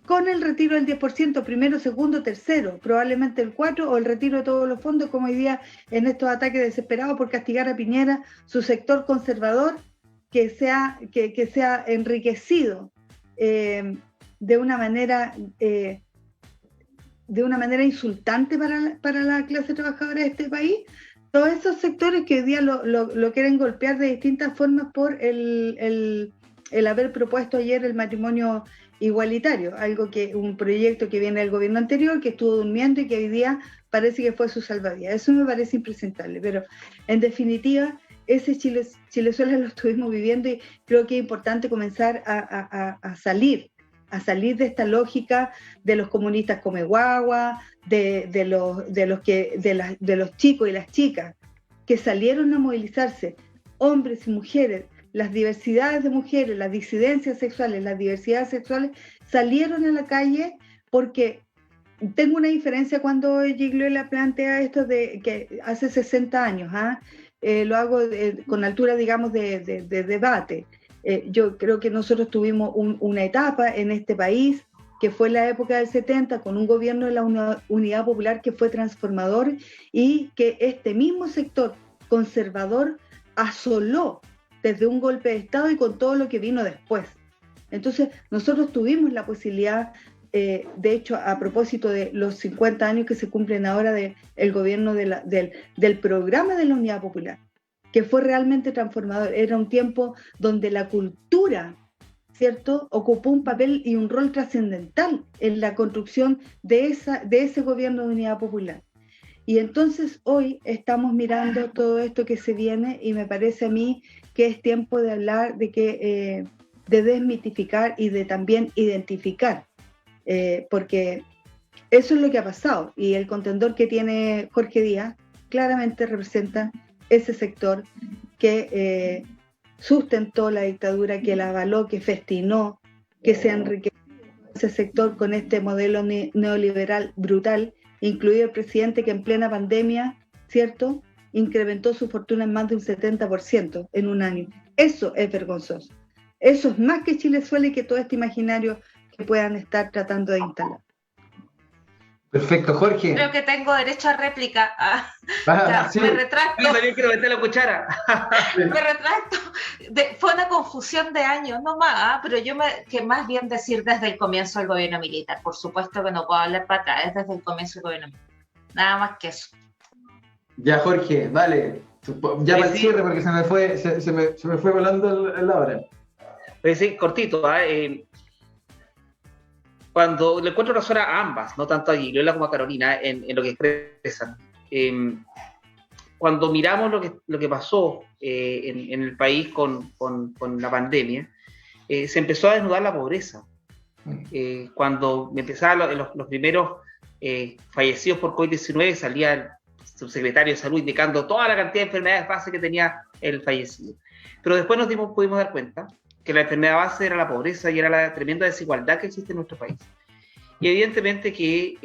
con el retiro del 10%, primero, segundo, tercero, probablemente el 4%, o el retiro de todos los fondos, como hoy día en estos ataques desesperados por castigar a Piñera, su sector conservador, que sea enriquecido de una manera insultante para la clase trabajadora de este país. Todos esos sectores que hoy día lo quieren golpear de distintas formas por el haber propuesto ayer el matrimonio igualitario, un proyecto que viene del gobierno anterior, que estuvo durmiendo y que hoy día parece que fue su salvavidas. Eso me parece impresentable, pero en definitiva ese Chilezuela lo estuvimos viviendo y creo que es importante comenzar a salir de esta lógica de los comunistas come guagua, de los chicos y las chicas que salieron a movilizarse, hombres y mujeres, las diversidades de mujeres, las disidencias sexuales, las diversidades sexuales, salieron a la calle porque tengo una diferencia cuando Gigliola plantea esto de que hace 60 años, lo hago con altura, digamos, de debate. Yo creo que nosotros tuvimos una etapa en este país que fue la época del 70 con un gobierno de la Unidad Popular que fue transformador y que este mismo sector conservador asoló desde un golpe de Estado y con todo lo que vino después. Entonces nosotros tuvimos la posibilidad, de hecho a propósito de los 50 años que se cumplen ahora del gobierno del programa de la Unidad Popular, que fue realmente transformador. Era un tiempo donde la cultura, ¿cierto?, ocupó un papel y un rol trascendental en la construcción de ese gobierno de Unidad Popular. Y entonces hoy estamos mirando todo esto que se viene y me parece a mí que es tiempo de hablar de desmitificar y de también identificar, porque eso es lo que ha pasado y el contendor que tiene Jorge Díaz claramente representa ese sector que sustentó la dictadura, que la avaló, que festinó, que se enriqueció ese sector con este modelo neoliberal brutal, incluido el presidente que en plena pandemia, ¿cierto?, incrementó su fortuna en más de un 70% en un año. Eso es vergonzoso. Eso es más que Chilezuela y que todo este imaginario que puedan estar tratando de instalar. Perfecto, Jorge. Creo que tengo derecho a réplica. Sí. Me retracto. Yo también quiero meter la cuchara. Me retracto. Fue una confusión de años, no más, pero que más bien decir desde el comienzo del gobierno militar. Por supuesto que no puedo hablar para atrás, es desde el comienzo del gobierno militar. Nada más que eso. Ya, Jorge, vale. Ya para el cierre porque se me fue volando la hora. Pues sí, cortito, cuando le encuentro razón a ambas, no tanto a Gigliola como a Carolina, en lo que expresan. Cuando miramos lo que pasó en el país con la pandemia, se empezó a desnudar la pobreza. Cuando empezaban los primeros fallecidos por COVID-19, salía el subsecretario de Salud indicando toda la cantidad de enfermedades base que tenía el fallecido. Pero después pudimos dar cuenta que la enfermedad base era la pobreza y era la tremenda desigualdad que existe en nuestro país. Y evidentemente que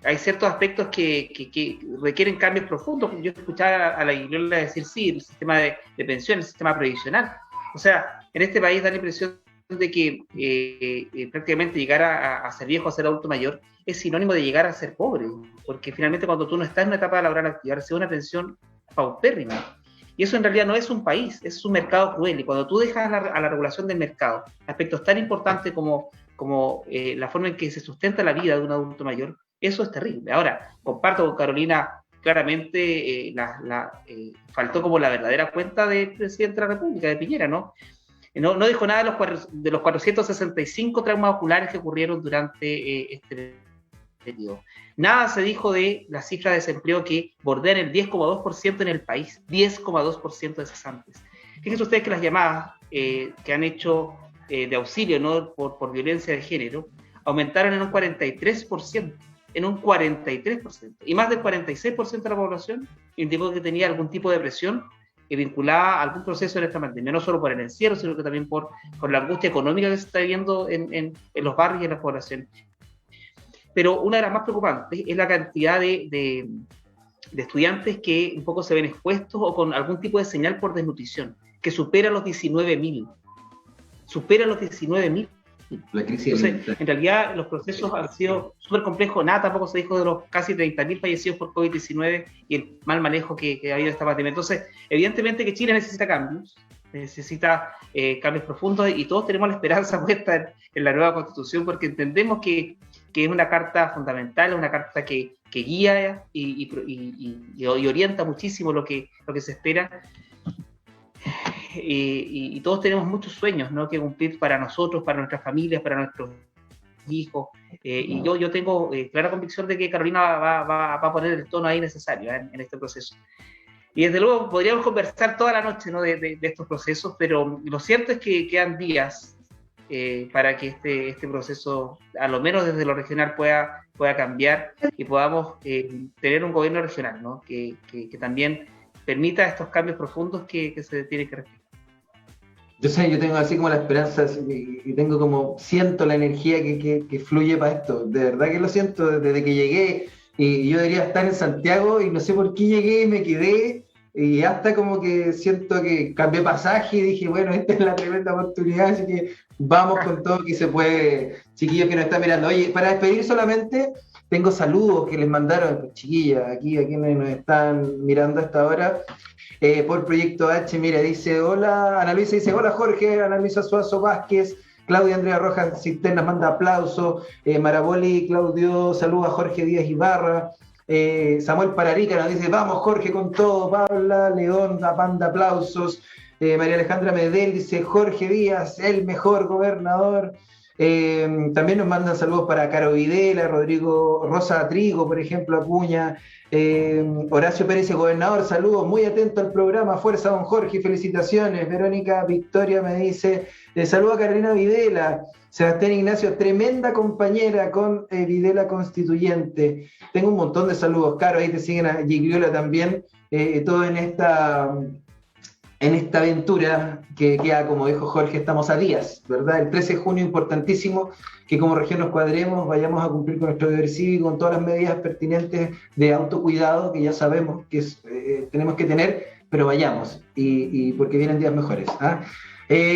hay ciertos aspectos que requieren cambios profundos. Yo escuchaba a la Gigliola decir, sí, el sistema de pensiones, el sistema previsional. O sea, en este país da la impresión de que prácticamente llegar a ser viejo, a ser adulto mayor, es sinónimo de llegar a ser pobre, porque finalmente cuando tú no estás en una etapa laboral activa, recibes una pensión paupérrima. Y eso en realidad no es un país, es un mercado cruel. Y cuando tú dejas a la regulación del mercado aspectos tan importantes como la forma en que se sustenta la vida de un adulto mayor, eso es terrible. Ahora, comparto con Carolina, claramente faltó como la verdadera cuenta del presidente de la República, de Piñera, ¿no? No dijo nada de los 465 traumas oculares que ocurrieron durante este periodo. Nada se dijo de la cifra de desempleo que bordean el 10,2% en el país, 10,2% de cesantes. Fíjense ustedes que las llamadas que han hecho de auxilio, ¿no?, por violencia de género, aumentaron en un 43%, y más del 46% de la población indicó que tenía algún tipo de presión vinculada a algún proceso en esta pandemia, no solo por el encierro, sino que también por la angustia económica que se está viviendo en los barrios y en las poblaciones. Pero una de las más preocupantes es la cantidad de estudiantes que un poco se ven expuestos o con algún tipo de señal por desnutrición, que supera los 19.000. La crisis. Entonces, en realidad los procesos han sido súper complejos. Nada tampoco se dijo de los casi 30.000 fallecidos por COVID-19 y el mal manejo que ha habido de esta pandemia. Entonces, evidentemente que Chile necesita cambios, cambios profundos, y todos tenemos la esperanza puesta en la nueva Constitución, porque entendemos que es una carta fundamental, una carta que guía y orienta muchísimo lo que se espera. Y todos tenemos muchos sueños, ¿no?, que cumplir para nosotros, para nuestras familias, para nuestros hijos, y yo tengo clara convicción de que Carolina va a poner el tono ahí necesario en este proceso. Y desde luego podríamos conversar toda la noche, ¿no?, de estos procesos, pero lo cierto es que quedan días para que este proceso, a lo menos desde lo regional, pueda cambiar y podamos tener un gobierno regional, ¿no?, que también permita estos cambios profundos que se tienen que realizar. Yo tengo así como la esperanza, y tengo como, siento la energía que fluye para esto, de verdad que lo siento desde que llegué, y yo debería estar en Santiago y no sé por qué llegué y me quedé, y hasta como que siento que cambié pasaje y dije, bueno, esta es la tremenda oportunidad, así que vamos con todo que se puede. Chiquillos que nos están mirando, oye, para despedir solamente tengo saludos que les mandaron, chiquillas, aquí a quienes nos están mirando a esta hora, por Proyecto H. Mira, dice, hola, Ana Luisa dice, hola Jorge, Ana Luisa Suazo Vázquez, Claudia Andrea Rojas Cisternas manda aplausos, Maraboli, Claudio, saluda a Jorge Díaz Ibarra, Samuel Pararica nos dice, vamos Jorge con todo, Paula León manda aplausos, María Alejandra Medel dice, Jorge Díaz, el mejor gobernador. También nos mandan saludos para Caro Videla, Rodrigo Rosa Trigo, por ejemplo, Acuña, Horacio Pérez, gobernador, saludos, muy atento al programa, fuerza don Jorge, felicitaciones. Verónica Victoria me dice, saludos a Carolina Videla, Sebastián Ignacio, tremenda compañera con Videla Constituyente. Tengo un montón de saludos, Caro, ahí te siguen a Gigliola también, todo en esta aventura que queda, como dijo Jorge, estamos a días, ¿verdad? El 13 de junio, importantísimo que como región nos cuadremos, vayamos a cumplir con nuestro deber cívico, con todas las medidas pertinentes de autocuidado que ya sabemos que tenemos que tener, pero vayamos, y porque vienen días mejores.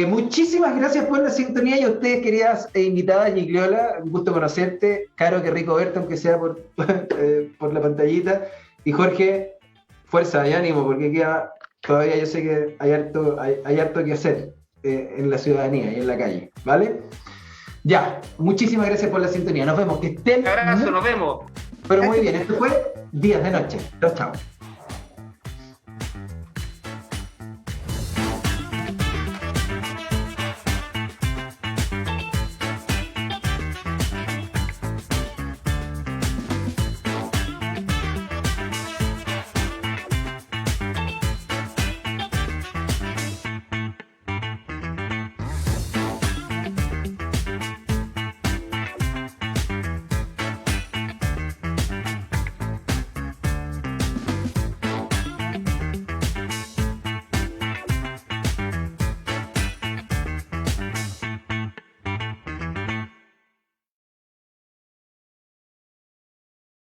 Muchísimas gracias por la sintonía, y a ustedes, queridas invitadas, Gigliola, un gusto conocerte. Caro, qué rico verte, aunque sea por la pantallita. Y Jorge, fuerza y ánimo, porque todavía yo sé que hay harto que hacer en la ciudadanía y en la calle, ¿vale? Ya, muchísimas gracias por la sintonía. Nos vemos, que estén... Un abrazo, nos vemos. Pero muy bien, esto fue Días de Noche. Chao, chao.